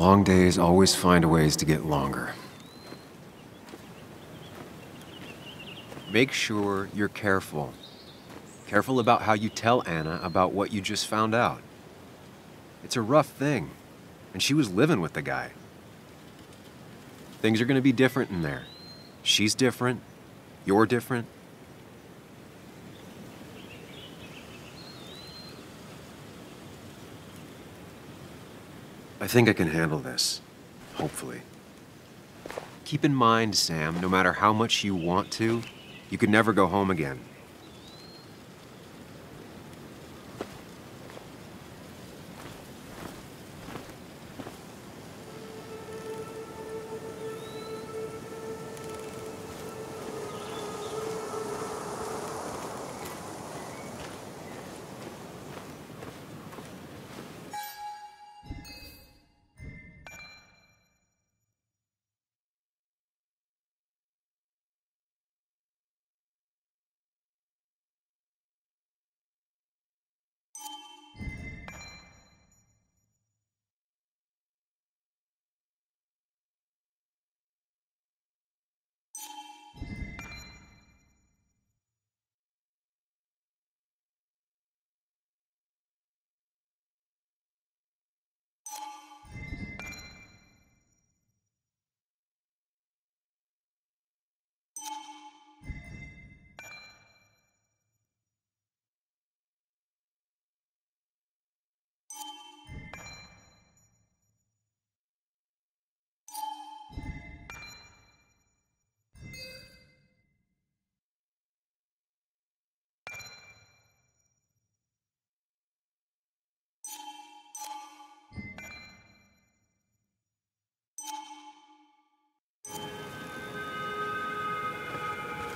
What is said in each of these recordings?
Long days always find ways to get longer. Make sure you're careful. Careful about how you tell Anna about what you just found out. It's a rough thing, and she was living with the guy. Things are gonna be different in there. She's different, you're different. I think I can handle this, hopefully. Keep in mind, Sam, no matter how much you want to, you could never go home again.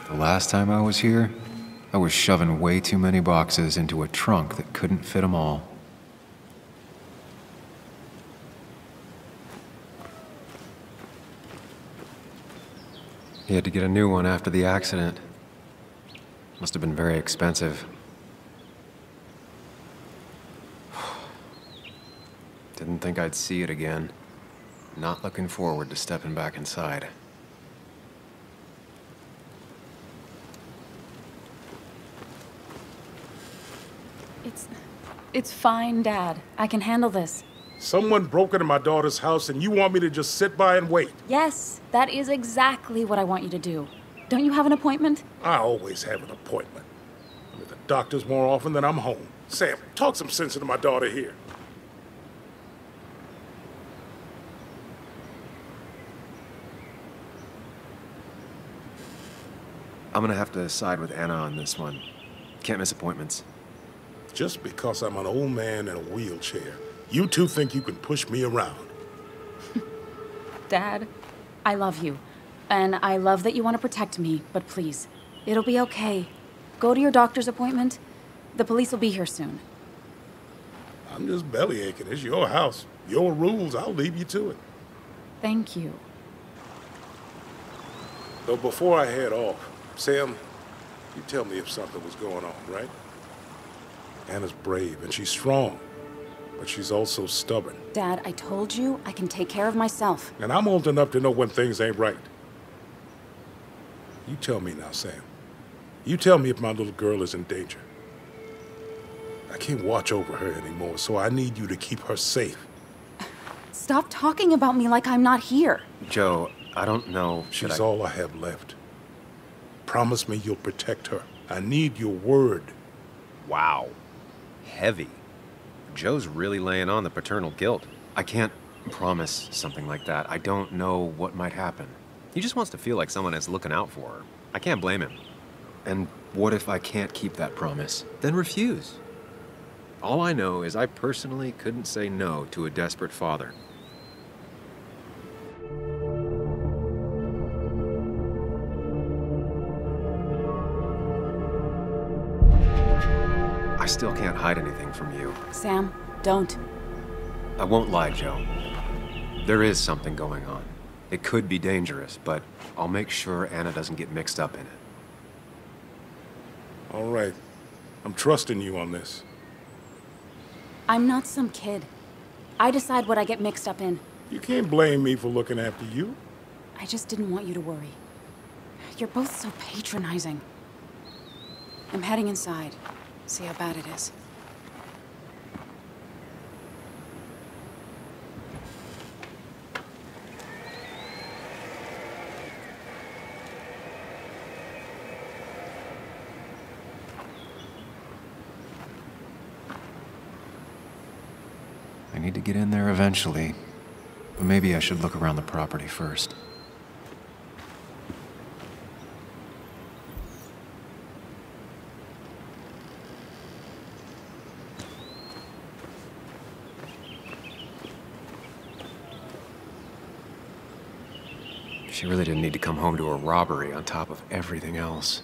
The last time I was here, I was shoving way too many boxes into a trunk that couldn't fit them all. He had to get a new one after the accident. Must have been very expensive. Didn't think I'd see it again. Not looking forward to stepping back inside. It's fine, Dad. I can handle this. Someone broke into my daughter's house and you want me to just sit by and wait? Yes, that is exactly what I want you to do. Don't you have an appointment? I always have an appointment. I'm at the doctor's more often than I'm home. Sam, talk some sense into my daughter here. I'm gonna have to side with Anna on this one. Can't miss appointments. Just because I'm an old man in a wheelchair, you two think you can push me around. Dad, I love you. And I love that you want to protect me, but please, it'll be okay. Go to your doctor's appointment. The police will be here soon. I'm just belly aching. It's your house. Your rules, I'll leave you to it. Thank you. So before I head off, Sam, you tell me if something was going on, right? Anna's brave and she's strong, but she's also stubborn. Dad, I told you I can take care of myself. And I'm old enough to know when things ain't right. You tell me now, Sam. You tell me if my little girl is in danger. I can't watch over her anymore, so I need you to keep her safe. Stop talking about me like I'm not here. Joe, I don't know. She's all I have left. Promise me you'll protect her. I need your word. Wow. Heavy. Joe's really laying on the paternal guilt. I can't promise something like that. I don't know what might happen. He just wants to feel like someone is looking out for her. I can't blame him. And what if I can't keep that promise? Then refuse. All I know is I personally couldn't say no to a desperate father. I still can't hide anything from you. Sam, don't. I won't lie, Joe. There is something going on. It could be dangerous, but I'll make sure Anna doesn't get mixed up in it. All right. I'm trusting you on this. I'm not some kid. I decide what I get mixed up in. You can't blame me for looking after you. I just didn't want you to worry. You're both so patronizing. I'm heading inside. See how bad it is. I need to get in there eventually, but maybe I should look around the property first. She really didn't need to come home to a robbery on top of everything else.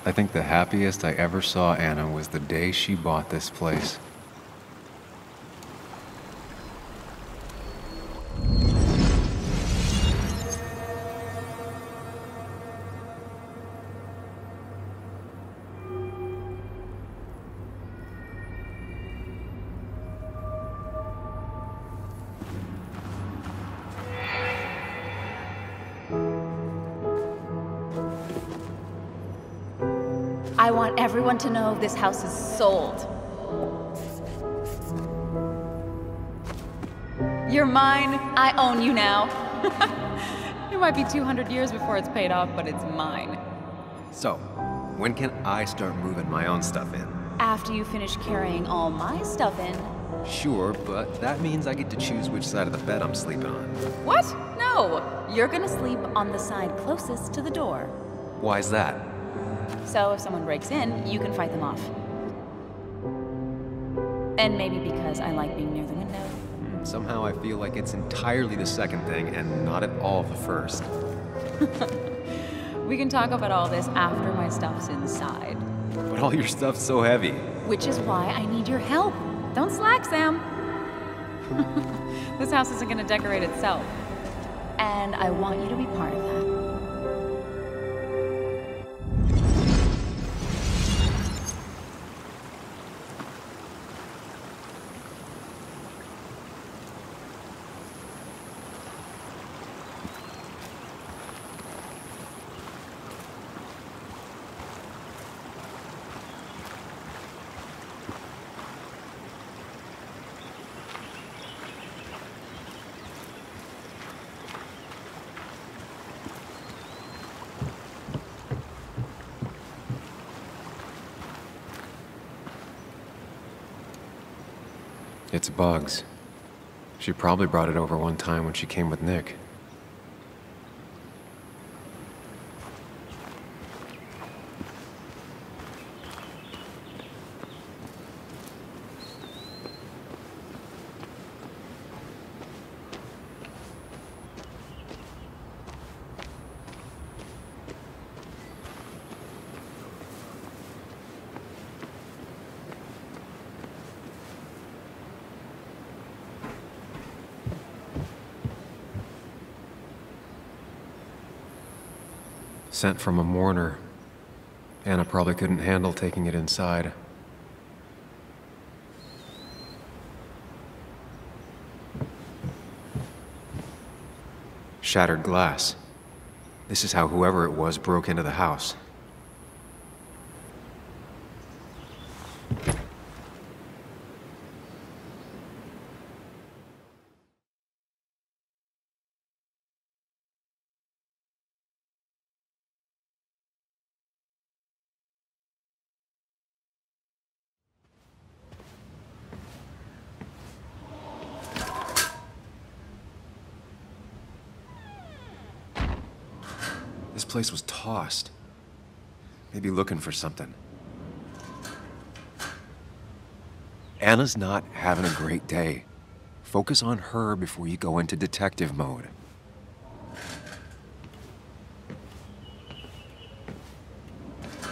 I think the happiest I ever saw Anna was the day she bought this place. I want everyone to know this house is sold. You're mine. I own you now. It might be 200 years before it's paid off, but it's mine. So, when can I start moving my own stuff in? After you finish carrying all my stuff in. Sure, but that means I get to choose which side of the bed I'm sleeping on. What? No. You're gonna sleep on the side closest to the door. Why's that? So if someone breaks in, you can fight them off. And maybe because I like being near the window. Somehow I feel like it's entirely the second thing and not at all the first. We can talk about all this after my stuff's inside. But all your stuff's so heavy. Which is why I need your help. Don't slack, Sam. This house isn't gonna decorate itself. And I want you to be part of that. It's Bugs. She probably brought it over one time when she came with Nick. Sent from a mourner. Anna probably couldn't handle taking it inside. Shattered glass. This is how whoever it was broke into the house. This place was tossed. Maybe looking for something. Anna's not having a great day. Focus on her before you go into detective mode.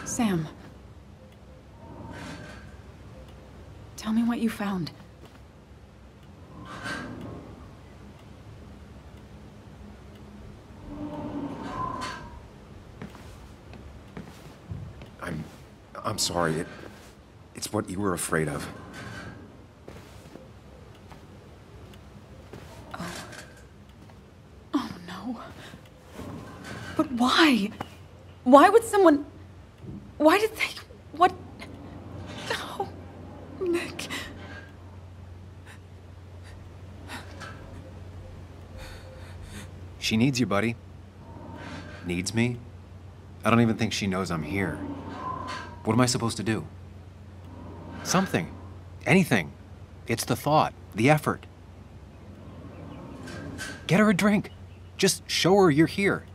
Sam. Tell me what you found. I'm sorry. It's what you were afraid of. Oh no. But why? Why would someone... Why did they... What... Oh, Nick. She needs you, buddy. Needs me? I don't even think she knows I'm here. What am I supposed to do? Something. Anything. It's the thought, the effort. Get her a drink. Just show her you're here.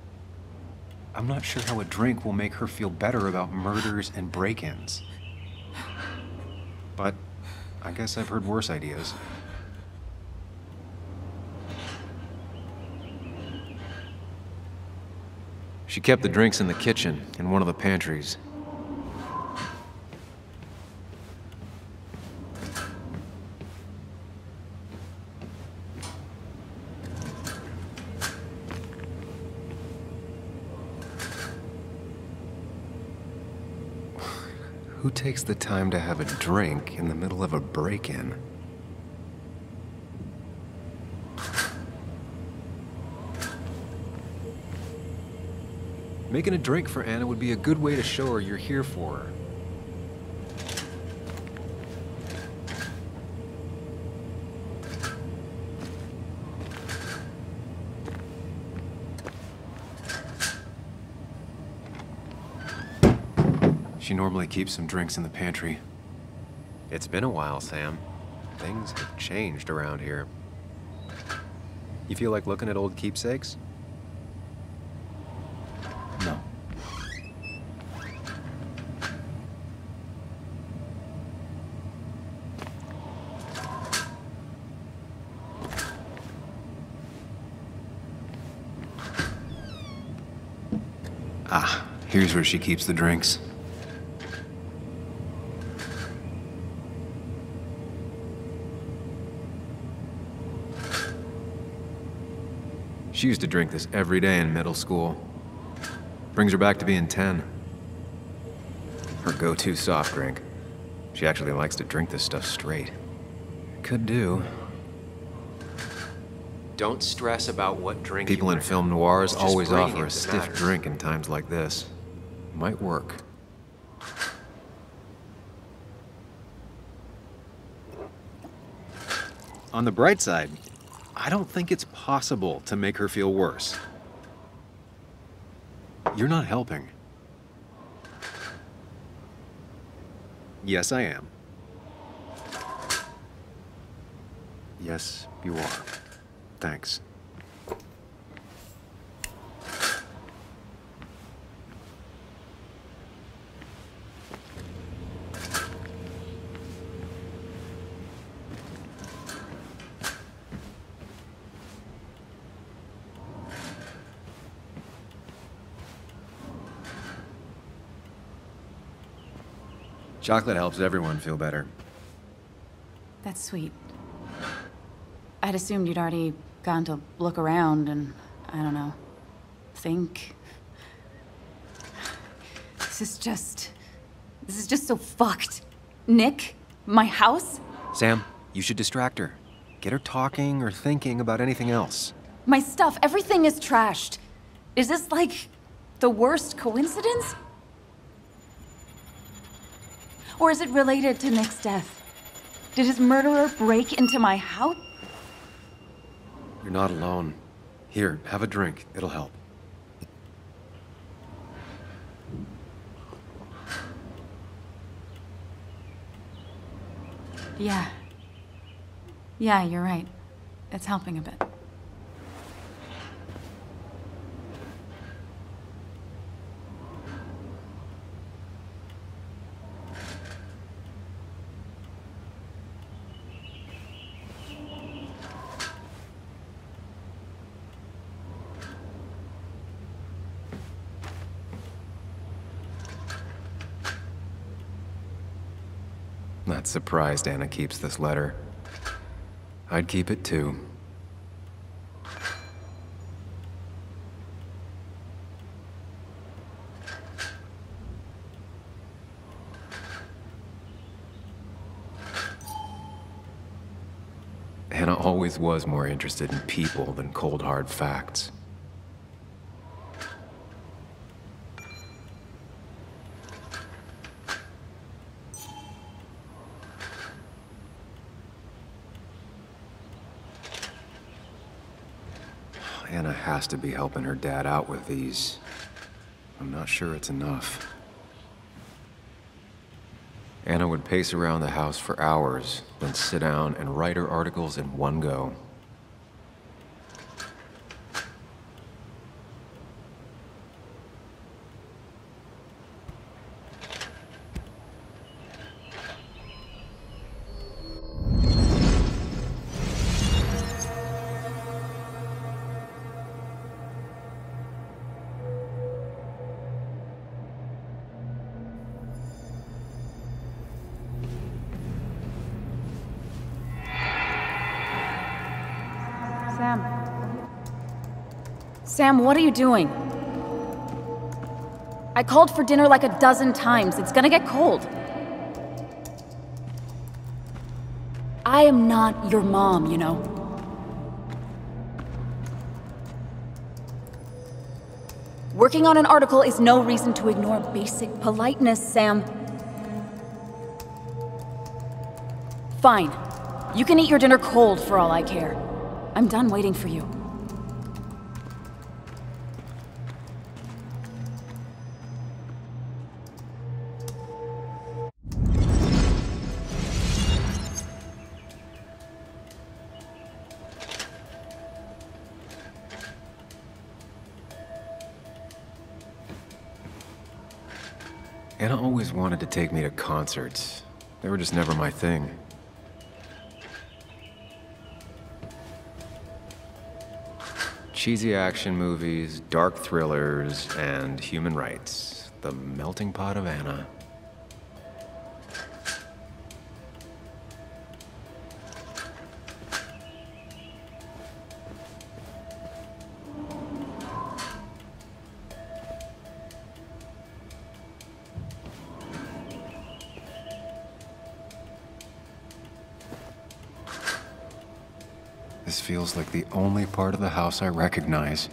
I'm not sure how a drink will make her feel better about murders and break-ins. But I guess I've heard worse ideas. She kept the drinks in the kitchen, in one of the pantries. Who takes the time to have a drink in the middle of a break-in? Making a drink for Anna would be a good way to show her you're here for her. She normally keeps some drinks in the pantry. It's been a while, Sam. Things have changed around here. You feel like looking at old keepsakes? No. Ah, here's where she keeps the drinks. She used to drink this every day in middle school. Brings her back to being 10. Her go-to soft drink. She actually likes to drink this stuff straight. Could do. Don't stress about what drink. People in film noirs always offer a stiff drink in times like this. Might work. On the bright side, I don't think it's possible to make her feel worse. You're not helping. Yes, I am. Yes, you are. Thanks. Chocolate helps everyone feel better. That's sweet. I'd assumed you'd already gone to look around and, I don't know, think. This is just so fucked. Nick? My house? Sam, you should distract her. Get her talking or thinking about anything else. My stuff, everything is trashed. Is this like the worst coincidence? Or is it related to Nick's death? Did his murderer break into my house? You're not alone. Here, have a drink. It'll help. Yeah. Yeah, you're right. It's helping a bit. Not surprised Anna keeps this letter. I'd keep it too. Anna always was more interested in people than cold hard facts. Anna has to be helping her dad out with these. I'm not sure it's enough. Anna would pace around the house for hours, then sit down and write her articles in one go. Sam, what are you doing? I called for dinner like a dozen times. It's gonna get cold. I am not your mom, you know. Working on an article is no reason to ignore basic politeness, Sam. Fine. You can eat your dinner cold for all I care. I'm done waiting for you. Anna always wanted to take me to concerts. They were just never my thing. Cheesy action movies, dark thrillers, and human rights. The melting pot of Anna. This feels like the only part of the house I recognize.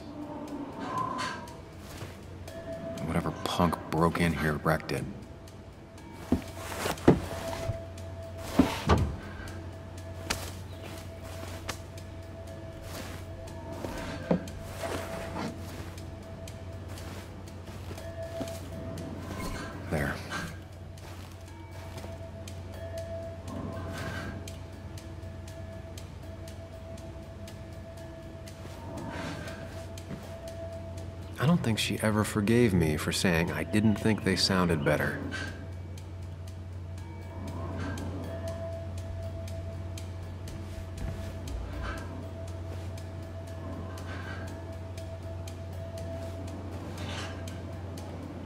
Whatever punk broke in here wrecked it. There. I don't think she ever forgave me for saying I didn't think they sounded better.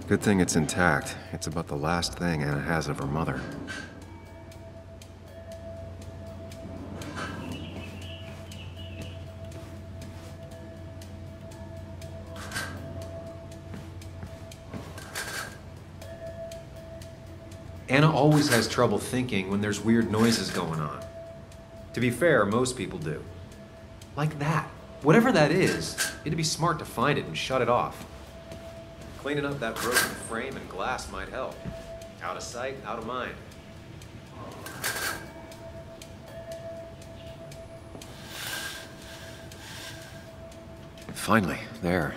Good thing it's intact. It's about the last thing Anna has of her mother. Anna always has trouble thinking when there's weird noises going on. To be fair, most people do. Like that. Whatever that is, it'd be smart to find it and shut it off. Cleaning up that broken frame and glass might help. Out of sight, out of mind. Finally, there.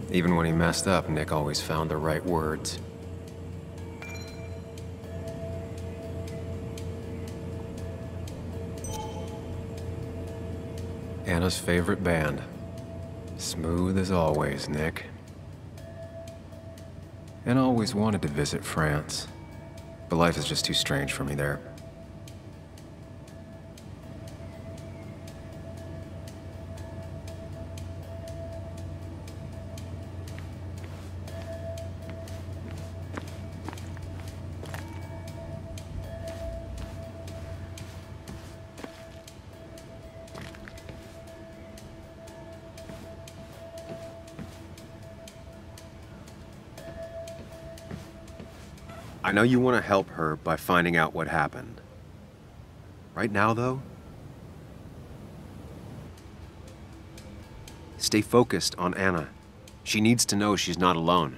Even when he messed up, Nick always found the right words. Anna's favorite band. Smooth as always, Nick. Anna always wanted to visit France, but life is just too strange for me there. I know you want to help her by finding out what happened. Right now, though, stay focused on Anna. She needs to know she's not alone.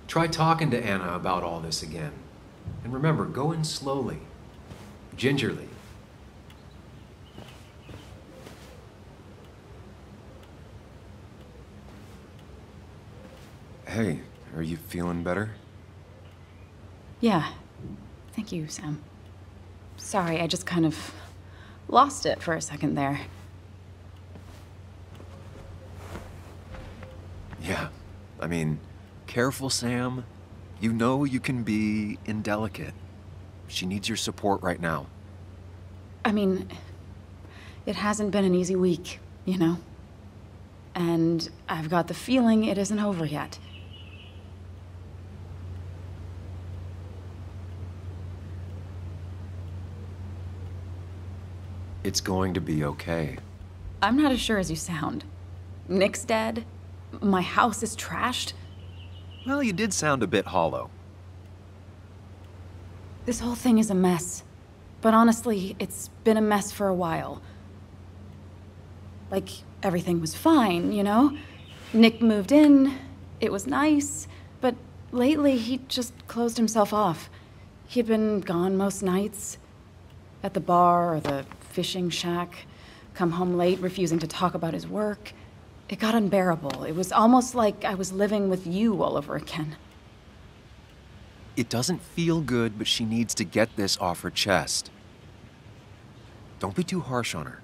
Try talking to Anna about all this again. And remember, go in slowly. Gingerly. Hey, are you feeling better? Yeah. Thank you, Sam. Sorry, I just kind of lost it for a second there. Yeah. I mean, careful, Sam. You know you can be indelicate. She needs your support right now. I mean, it hasn't been an easy week, you know? And I've got the feeling it isn't over yet. It's going to be okay. I'm not as sure as you sound. Nick's dead. My house is trashed. Well, you did sound a bit hollow. This whole thing is a mess. But honestly, it's been a mess for a while. Like, everything was fine, you know? Nick moved in, it was nice, but lately he just closed himself off. He'd been gone most nights. At the bar or the fishing shack. Come home late, refusing to talk about his work. It got unbearable. It was almost like I was living with you all over again. It doesn't feel good, but she needs to get this off her chest. Don't be too harsh on her.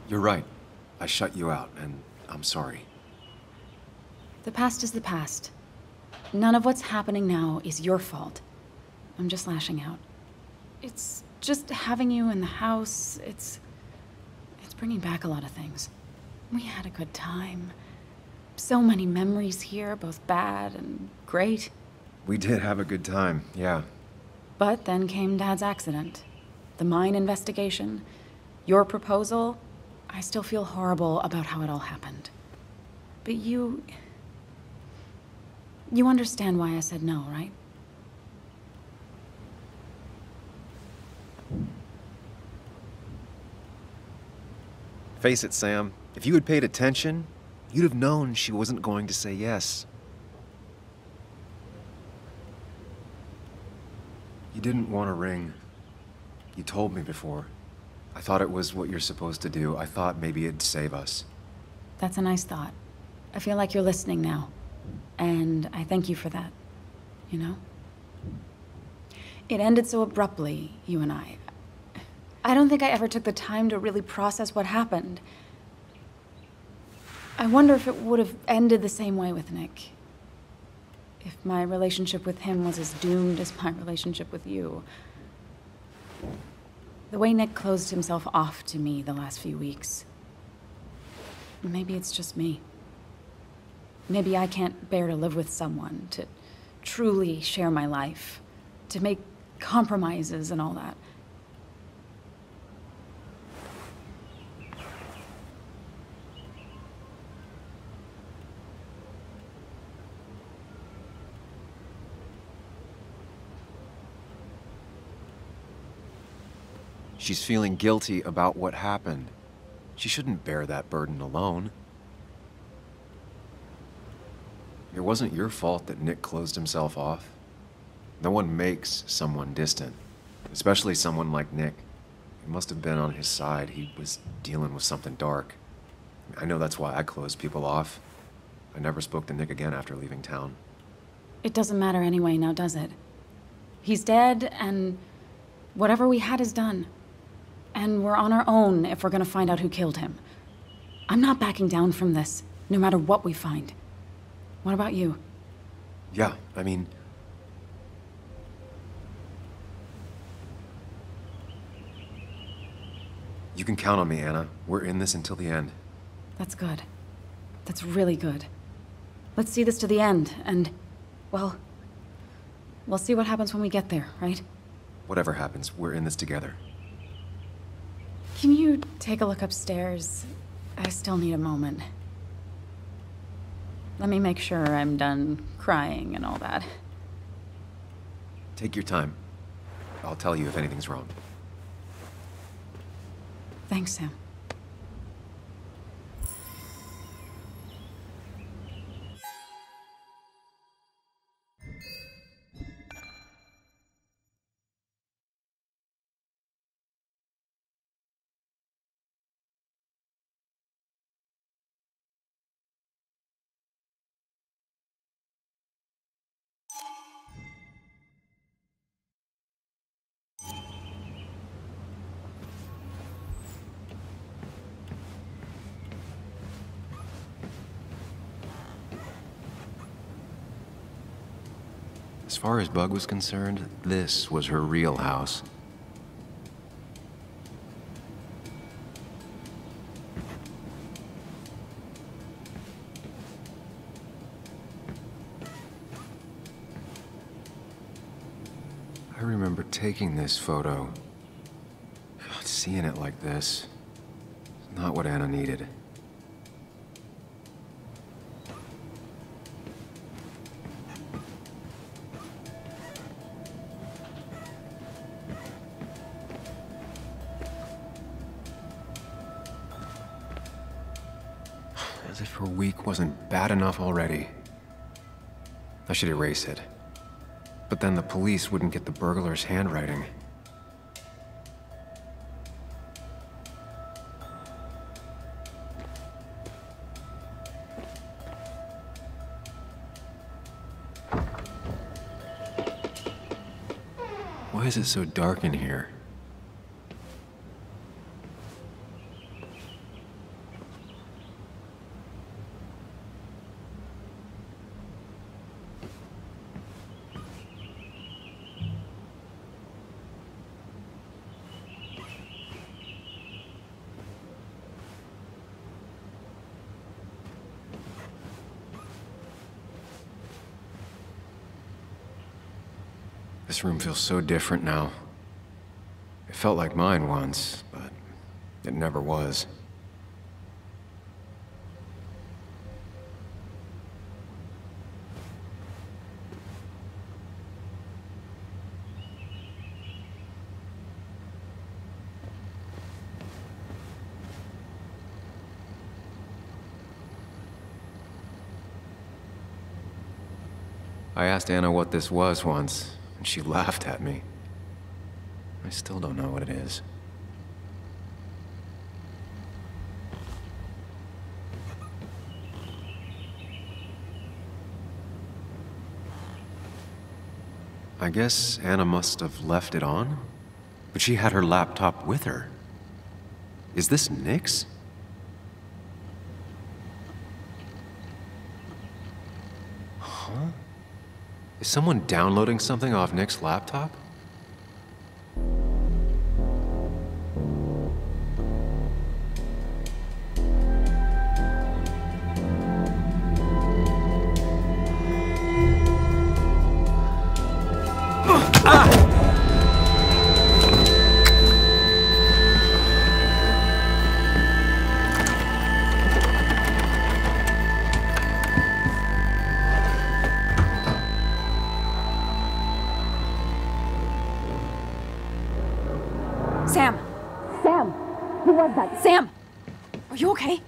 You're right. I shut you out, and I'm sorry. The past is the past. None of what's happening now is your fault. I'm just lashing out. It's just having you in the house, it's bringing back a lot of things. We had a good time. So many memories here, both bad and great. We did have a good time, yeah. But then came Dad's accident. The mine investigation. Your proposal. I still feel horrible about how it all happened. But you You understand why I said no, right? Face it, Sam. If you had paid attention, you'd have known she wasn't going to say yes. You didn't want a ring. You told me before. I thought it was what you're supposed to do. I thought maybe it'd save us. That's a nice thought. I feel like you're listening now. And I thank you for that. You know? It ended so abruptly, you and I. I don't think I ever took the time to really process what happened. I wonder if it would have ended the same way with Nick. If my relationship with him was as doomed as my relationship with you. The way Nick closed himself off to me the last few weeks. Maybe it's just me. Maybe I can't bear to live with someone, to truly share my life, to make compromises and all that. She's feeling guilty about what happened. She shouldn't bear that burden alone. It wasn't your fault that Nick closed himself off. No one makes someone distant, especially someone like Nick. It must have been on his side. He was dealing with something dark. I know that's why I closed people off. I never spoke to Nick again after leaving town. It doesn't matter anyway now, does it? He's dead, and whatever we had is done. And we're on our own if we're gonna find out who killed him. I'm not backing down from this, no matter what we find. What about you? Yeah, I mean... You can count on me, Anna. We're in this until the end. That's good. That's really good. Let's see this to the end, and, well, we'll see what happens when we get there, right? Whatever happens, we're in this together. Can you take a look upstairs? I still need a moment. Let me make sure I'm done crying and all that. Take your time. I'll tell you if anything's wrong. Thanks, Sam. As far as Bug was concerned, this was her real house. I remember taking this photo. God, seeing it like this. It's not what Anna needed. As if her week wasn't bad enough already. I should erase it. But then the police wouldn't get the burglar's handwriting. Why is it so dark in here? This room feels so different now. It felt like mine once, but it never was. I asked Anna what this was once, and she laughed at me. I still don't know what it is. I guess Anna must have left it on, but she had her laptop with her. Is this Nick's? Huh? Is someone downloading something off Nick's laptop? Sam! Sam! Who was that? Sam! Are you okay?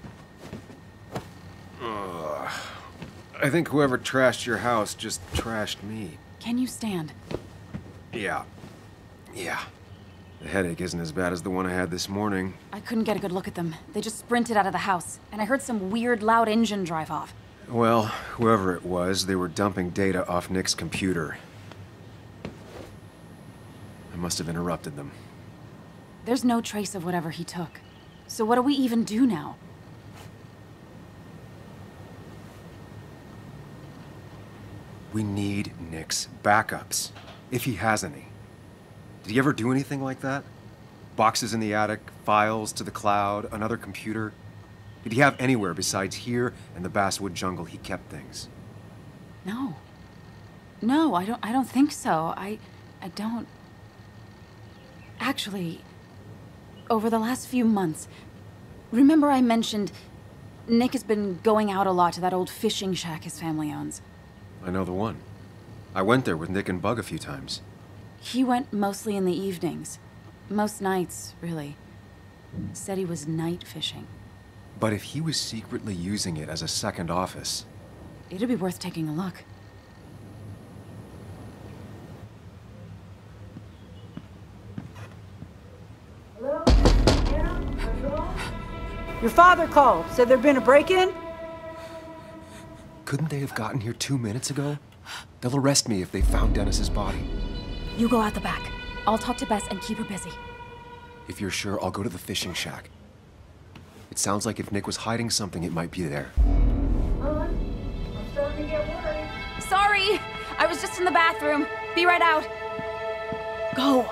I think whoever trashed your house just trashed me. Can you stand? Yeah. The headache isn't as bad as the one I had this morning. I couldn't get a good look at them. They just sprinted out of the house, and I heard some weird, loud engine drive off. Well, whoever it was, they were dumping data off Nick's computer. I must have interrupted them. There's no trace of whatever he took. So what do we even do now? We need Nick's backups, if he has any. Did he ever do anything like that? Boxes in the attic, files to the cloud, another computer? Did he have anywhere besides here and the Basswood jungle he kept things? No. No, I don't think so. I don't... Actually, over the last few months, remember I mentioned Nick has been going out a lot to that old fishing shack his family owns? I know the one. I went there with Nick and Bug a few times. He went mostly in the evenings. Most nights, really. Said he was night fishing. But if he was secretly using it as a second office... It'd be worth taking a look. Hello? Anna? Control? Your father called. Said there'd been a break-in? Couldn't they have gotten here 2 minutes ago? They'll arrest me if they found Dennis's body. You go out the back. I'll talk to Bess and keep her busy. If you're sure, I'll go to the fishing shack. It sounds like if Nick was hiding something, it might be there. I'm starting to get worried. Sorry! I was just in the bathroom. Be right out. Go!